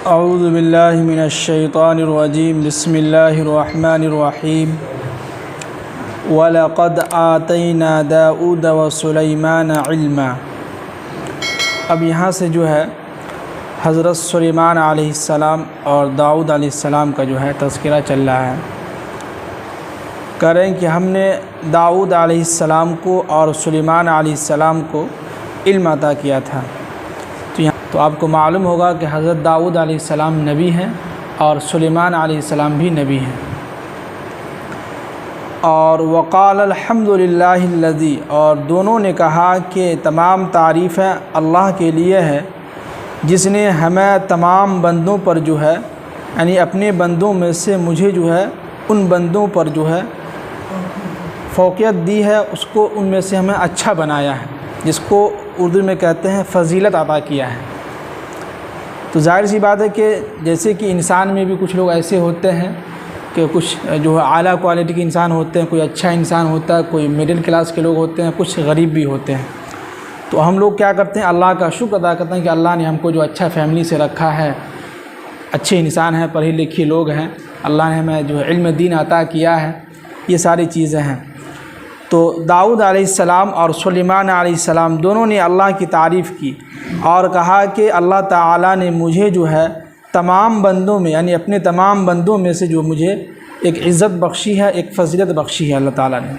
अऊज़ु बिल्लाहि मिनश्शैतानिर्रजीम बिस्मिल्लाहिर्रहमानिर्रहीम वलक़द आतैना दाऊद व सुलैमान इल्मा। अब यहाँ से जो है हज़रत सुलेमान अलैहिस्सलाम और दाऊद अलैहिस्सलाम का जो है तज़किरा चल रहा है। कह रहे हैं कि हमने दाऊद अलैहिस्सलाम को और सुलेमान अलैहिस्सलाम को इल्म अता किया था। तो आपको मालूम होगा कि हज़रत दाऊद अलैहिस्सलाम नबी हैं और सुलेमान अलैहिस्सलाम भी नबी हैं। और वक़ाल अल्हम्दुलिल्लाहिल्लज़ी, और दोनों ने कहा कि तमाम तारीफ़ें अल्लाह के लिए है जिसने हमें तमाम बंदों पर जो है यानी अपने बंदों में से मुझे जो है उन बंदों पर जो है फ़ौक़ियत दी है, उसको उनमें से हमें अच्छा बनाया है, जिसको उर्दू में कहते हैं फ़जीलत अता किया है। तो जाहिर सी बात है कि जैसे कि इंसान में भी कुछ लोग ऐसे होते हैं कि कुछ जो है आला क्वालिटी के इंसान होते हैं, कोई अच्छा इंसान होता है, कोई मिडिल क्लास के लोग होते हैं, कुछ गरीब भी होते हैं। तो हम लोग क्या करते हैं, अल्लाह का शुक्र अदा करते हैं कि अल्लाह ने हमको जो अच्छा फैमिली से रखा है, अच्छे इंसान हैं, पढ़े लिखे लोग हैं, अल्लाह ने हमें जो है इल्म दीन अता किया है, ये सारी चीज़ें हैं। तो दाऊद अलैहिस्सलाम और सुलेमान अलैहिस्सलाम दोनों ने अल्लाह की तारीफ़ की और कहा कि अल्लाह ताला ने मुझे जो है तमाम बंदों में यानी अपने तमाम बंदों में से जो मुझे एक इज़्ज़त बख्शी है, एक फ़जीलत बख्शी है अल्लाह ताला ने।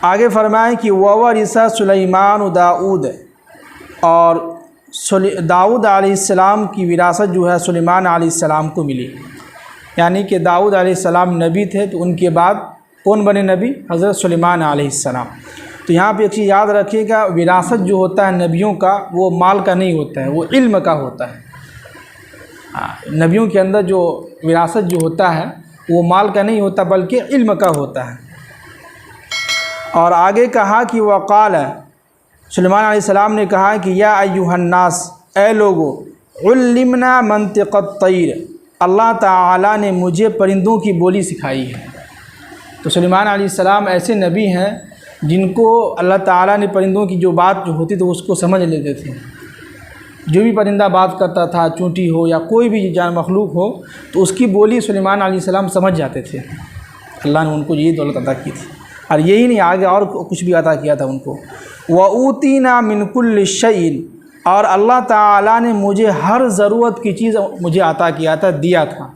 आगे फरमाएं कि ववरिसा सुलैमान दाऊद, और दाऊद अलैहिस्सलाम की विरासत जो है सुलेमान अलैहिस्सलाम को मिली। यानी कि दाऊद अलैहिस्सलाम नबी थे, तो उनके बाद कौन बने नबी? हज़रत सुलेमान अलैहिस्सलाम। तो यहाँ पे एक चीज़ याद रखिएगा, विरासत जो होता है नबियों का वो माल का नहीं होता है, वो इल्म का होता है। नबियों के अंदर जो विरासत जो होता है वो माल का नहीं होता बल्कि इल्म का होता है। और आगे कहा कि वक़ाल, सुलेमान अलैहिस्सलाम ने कहा कि या अय्युहन्नास, ए लोगो, उल्लिमना मंतिक़त तैर, अल्लाह ताला ने मुझे परिंदों की बोली सिखाई है। तो सुलेमान अलैहिस्सलाम ऐसे नबी हैं जिनको अल्लाह ताला ने परिंदों की जो बात जो होती तो उसको समझ लेते थे। जो भी परिंदा बात करता था, चूंटी हो या कोई भी जान मखलूक हो, तो उसकी बोली सुलेमान अलैहिस्सलाम समझ जाते थे। अल्लाह ने उनको ये दौलत अता की थी, और यही नहीं आगे और कुछ भी अता किया था उनको। वऊतीना मिन कुल्लि शैइन, और अल्लाह ताला ने मुझे हर ज़रूरत की चीज़ मुझे अता किया था, दिया था।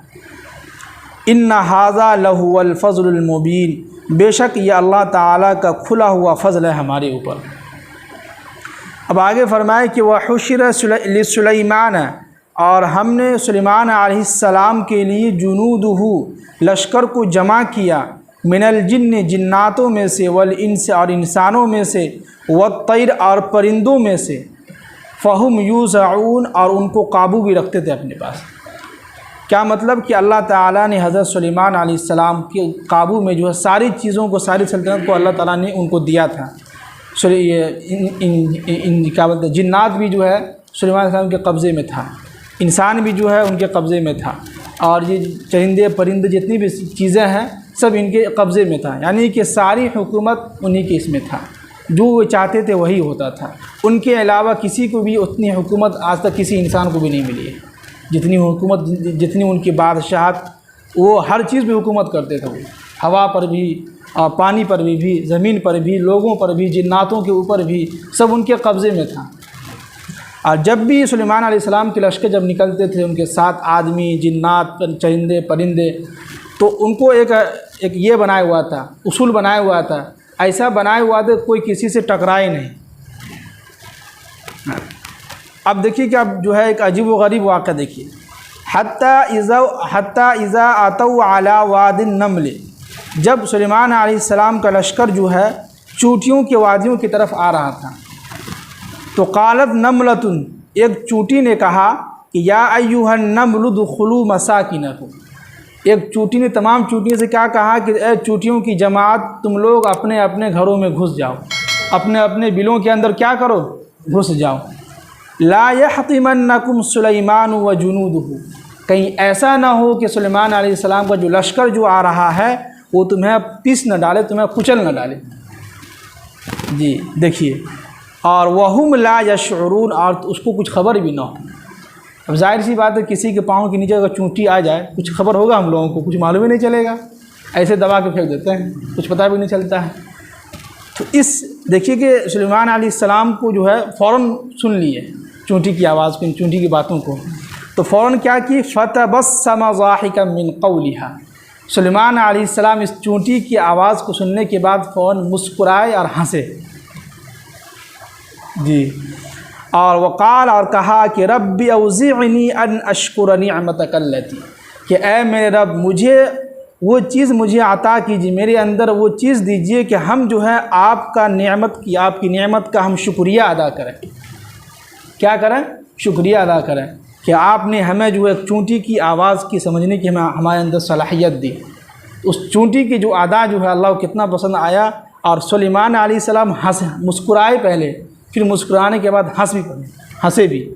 इन्ना हाज़ा लहुवल फ़ज़्लुल मुबीन, बेशक ये अल्लाह ताला का खुला हुआ फ़ज़ल है हमारे ऊपर। अब आगे फरमाए कि वह हुशिर लिसुलैमान, और हमने सुलेमान अलैहिस्सलाम के लिए जुनूदहू, लश्कर को जमा किया, मिनल जिन्न, जिन्नातों में से, वल इंस, और इंसानों में से, वत्तैर, और परिंदों में से, फ़हुम यूज़ऊन, और उनको काबू भी रखते थे अपने पास। क्या मतलब कि अल्लाह ताला ने हज़रत सुलेमान अलैहिस्सलाम के काबू में जो है सारी चीज़ों को, सारी सल्तनत को अल्लाह ताला ने उनको दिया था। क्या बोलते हैं, जिन्नात भी जो है सुलेमान अलैहिस्सलाम के कब्ज़े में था, इंसान भी जो है उनके कब्ज़े में था, और ये चरिंदे परिंदे जितनी भी चीज़ें हैं सब इनके कब्ज़े में था। यानी कि सारी हुकूमत उन्हीं के इसमें था, जो वो चाहते थे वही होता था। उनके अलावा किसी को भी उतनी हुकूमत आज तक किसी इंसान को भी नहीं मिली है जितनी हुकूमत, जितनी उनकी बादशाहत। वो हर चीज़ पे हुकूमत करते थे, वो हवा पर भी, पानी पर भी, ज़मीन पर भी, लोगों पर भी, जिन्नातों के ऊपर भी, सब उनके कब्ज़े में था। और जब भी सुलेमान अलैहिस्सलाम के लश्कर जब निकलते थे, उनके साथ आदमी, जिन्नात, चरिंदे परिंदे, तो उनको एक ये बनाया हुआ था, उसूल बनाया हुआ था, ऐसा बनाया हुआ था कोई किसी से टकराए नहीं। अब देखिए कि अब जो है एक अजीब व गरीब वाक़या देखिए, हत्ता इज़ा आतऊ अला वादिन नमल, जब सुलेमान अलैहिस्सलाम का लश्कर जो है चूटियों के वादियों की तरफ आ रहा था, तो क़ालत नमलतुन, एक चूटी ने कहा कि या अय्युहन नमलु दुखुलू मसाकिनकुम, एक चूटी ने तमाम चूटियों से क्या कहा कि ए चूटियों की जमात, तुम लोग अपने अपने घरों में घुस जाओ, अपने अपने बिलों के अंदर क्या करो, घुस जाओ। ला यहतिमन्नकुम सुलैमान व जुनूदहू, कहीं ऐसा ना हो कि सुलेमान अलैहिस्सलाम का जो लश्कर जो आ रहा है वो तुम्हें पीस न डाले, तुम्हें कुचल न डाले। जी देखिए, और वहुम ला यशउरून, और उसको कुछ खबर भी ना हो। अब जाहिर सी बात है किसी के पाँव के नीचे अगर चूंटी आ जाए कुछ खबर होगा हम लोगों को, कुछ मालूम ही नहीं चलेगा, ऐसे दबा के फेंक देते हैं, कुछ पता भी नहीं चलता है। तो इस देखिए कि सुलेमान अलैहिस्सलाम को जो है फ़ौरन सुन लिए चूंटी की आवाज़ को, चूंटी की बातों को, तो फ़ौरन क्या की, फ़तबस्सम ज़ाहिकम मिन क़ौलिहा। सुलेमान अलैहिस्सलाम इस चूंटी की आवाज़ को सुनने के बाद फ़ौरन मुस्कुराए और हंसे जी। और वक़ाल, और कहा कि रब्बी औज़िअनी अन अश्कुर निअमतक अल्लती, कि ऐ मेरे रब मुझे वो चीज़ मुझे अता कीजिए, मेरे अंदर वो चीज़ दीजिए कि हम जो है आपका नेमत की, आपकी नेमत का हम शुक्रिया अदा करें। क्या करें? शुक्रिया अदा करें कि आपने हमें जो है चूंटी की आवाज़ की समझने की हमारे अंदर सलाहियत दी। उस चूंटी की जो अदा जो है अल्लाह को कितना पसंद आया। और सुलेमान अलैहिस्सलाम मुस्कुराए पहले, फिर मुस्कुराने के बाद हंसे भी।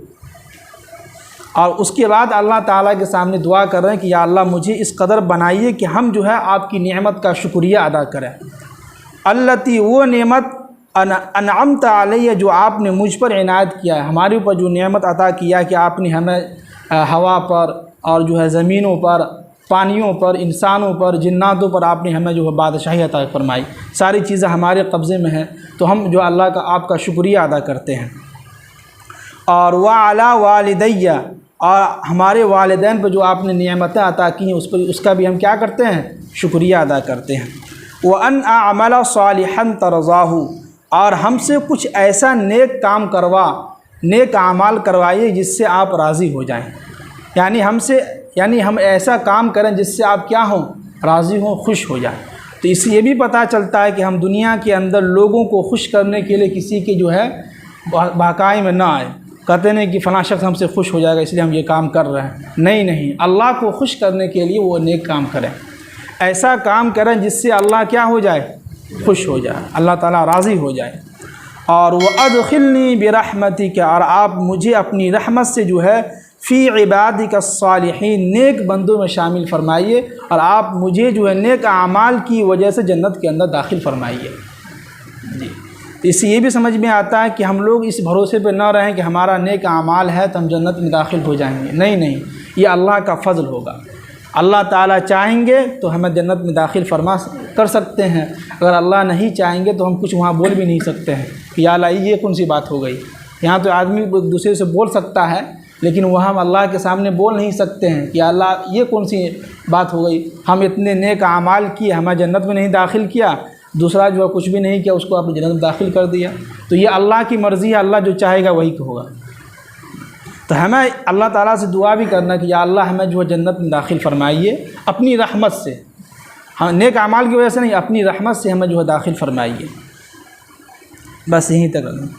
और उसके बाद अल्लाह ताला के सामने दुआ कर रहे हैं कि या अल्लाह मुझे इस कदर बनाइए कि हम जो है आपकी नेमत का शुक्रिया अदा करें। अल्लती, वो नेमत, अनअमत अलैया, जो आपने मुझ पर इनायत किया है, हमारे ऊपर जो नेमत अता किया कि आपने हमें हवा पर और जो है ज़मीनों पर, पानियों पर, इंसानों पर, जिन्नातों पर आपने हमें जो है बादशाही अता फरमाई, सारी चीज़ें हमारे कब्ज़े में हैं, तो हम जो अल्लाह का आपका शुक्रिया अदा करते हैं। और व अला वालिदैया, और हमारे वालिदैन पर जो आपने नेमतें अता की हैं उसका भी हम क्या करते हैं? शुक्रिया अदा करते हैं। व अन अमल सालिहन तरज़ाहु, और हमसे कुछ ऐसा नेक काम नेक अमाल करवाइए जिससे आप राज़ी हो जाएं। यानी हम ऐसा काम करें जिससे आप क्या हों? राज़ी हों, खुश हो जाएं। तो इससे ये भी पता चलता है कि हम दुनिया के अंदर लोगों को खुश करने के लिए किसी के जो है बहकाई में ना आए, कहते नहीं कि फ़लाँ शख्स हमसे खुश हो जाएगा इसलिए हम ये काम कर रहे हैं। नहीं, अल्लाह को खुश करने के लिए वो नेक काम करें, ऐसा काम करें जिससे अल्लाह क्या हो जाए? खुश हो जाए, अल्लाह ताला राज़ी हो जाए। और वह अदखिलनी बिरहमतिक, और आप मुझे अपनी रहमत से जो है फ़ी इबादिक अस्सालिहीन, नेक बंदों में शामिल फरमाइए, और आप मुझे जो है नेक आमाल की वजह से जन्नत के अंदर दाखिल फरमाइए जी। इससे ये भी समझ में आता है कि हम लोग इस भरोसे पर न रहें कि हमारा नेक आमाल है तो हम जन्नत में दाखिल हो जाएंगे। नहीं, ये अल्लाह का फ़ज़ल होगा। अल्लाह ताला चाहेंगे तो हमें जन्नत में दाखिल फरमा कर सकते हैं, अगर अल्लाह नहीं चाहेंगे तो हम कुछ वहाँ बोल भी नहीं सकते हैं कि या अल्लाह ये कौन सी बात हो गई। यहाँ तो आदमी एक दूसरे से बोल सकता है, लेकिन वहाँ हम अल्लाह के सामने बोल नहीं सकते हैं कि अल्लाह ये कौन सी बात हो गई, हम इतने नेक आमाल किए, हमें जन्नत में नहीं दाखिल किया, दूसरा जो है कुछ भी नहीं किया उसको आपने जन्नत में दाखिल कर दिया। तो ये अल्लाह की मर्ज़ी है, अल्लाह जो चाहेगा वही होगा। तो हमें अल्लाह ताला से दुआ भी करना कि या अल्लाह हमें जो है जन्नत में दाखिल फरमाइए अपनी रहमत से, हाँ नेक अमाल की वजह से नहीं, अपनी रहमत से हमें जो है दाखिल फरमाइए। बस यहीं तक।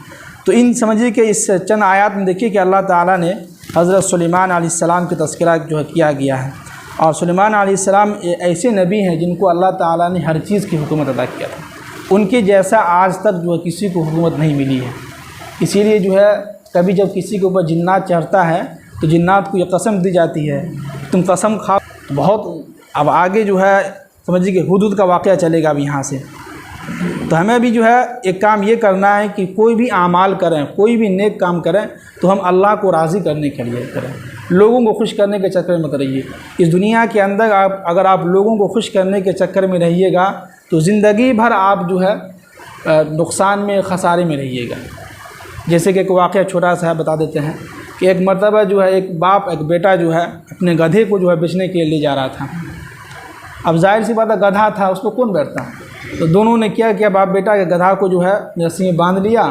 तो इन समझिए कि इस चंद आयत में देखिए कि अल्लाह ताला ने हज़रत सुलेमान अलैहिस्सलाम की तज़किरा जो है किया गया है। और सुलेमान अलैहिस्सलाम ऐसे नबी हैं जिनको अल्लाह ताला ने हर चीज़ की हुकूमत अदा किया था। उनके जैसा आज तक जो है किसी को हुकूमत नहीं मिली है। इसीलिए जो है कभी जब किसी के ऊपर जिन्नात चढ़ता है तो जिन्नात को ये कसम दी जाती है तुम कसम खाओ। बहुत अब आगे जो है समझिए कि हुदूद का वाक़या चलेगा अब यहाँ से। तो हमें भी जो है एक काम ये करना है कि कोई भी आमाल करें, कोई भी नेक काम करें तो हम अल्लाह को राज़ी करने के लिए करें, लोगों को खुश करने के चक्कर में मत रहिए। इस दुनिया के अंदर अगर आप लोगों को खुश करने के चक्कर में रहिएगा तो ज़िंदगी भर आप जो है नुकसान में, खसारे में रहिएगा। जैसे कि एक वाक़या छोटा सा है बता देते हैं कि एक मरतबा जो है एक बाप एक बेटा जो है अपने गधे को जो है बेचने के लिए जा रहा था। अब जाहिर सी बात है गधा था, उस पर कौन बैठता। तो दोनों ने क्या किया, बाप बेटा के गधा को जो है रस्सी में बांध लिया,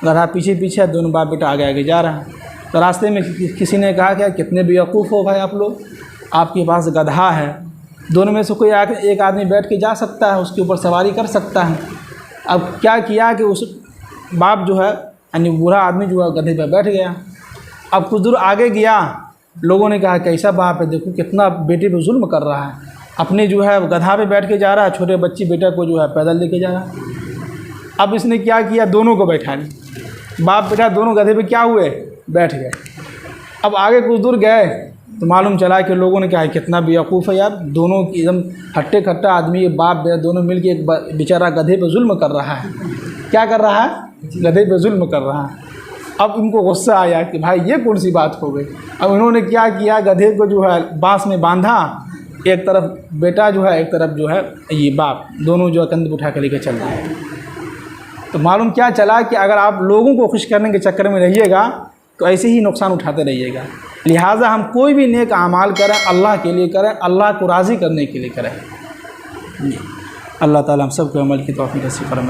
गधा पीछे पीछे, दोनों बाप बेटा आगे आगे जा रहा है। तो रास्ते में किसी ने कहा क्या कितने बेवकूफ़ हो भाई आप लोग, आपके पास गधा है, दोनों में से कोई एक आदमी बैठ के जा सकता है, उसके ऊपर सवारी कर सकता है। अब क्या किया कि उस बाप जो है यानी बूढ़ा आदमी जो है गधे पर बैठ गया। अब कुछ दूर आगे गया, लोगों ने कहा कैसा बाप है, देखो कितना बेटे पे जुल्म कर रहा है, अपने जो है गधा पे बैठ के जा रहा है, छोटे बच्ची बेटा को जो है पैदल लेके जा रहा है। अब इसने क्या किया, दोनों को बैठा लिया, बाप बेटा दोनों गधे पे क्या हुए, बैठ गए। अब आगे कुछ दूर गए तो मालूम चला कि लोगों ने कहा कितना बेवकूफ़ है यार, दोनों एकदम हट्टे खट्टा आदमी बाप बेटा दोनों मिल के एक बेचारा गधे पे जुल्म कर रहा है। क्या कर रहा है, गधे पे जुल्म कर रहा है। अब इनको गुस्सा आया कि भाई ये कौन सी बात हो गई। अब इन्होंने क्या किया, गधे को जो है बांस में बांधा, एक तरफ बेटा जो है, एक तरफ जो है ये बाप, दोनों जो है कंधे उठा कर लेकर चल रहे। तो मालूम क्या चला कि अगर आप लोगों को खुश करने के चक्कर में रहिएगा तो ऐसे ही नुकसान उठाते रहिएगा। लिहाजा हम कोई भी नेक आमाल करें अल्लाह के लिए करें, अल्लाह को राज़ी करने के लिए करें। अल्लाह ताला हम सबको अमल की तौफीक नसीब फरमाए।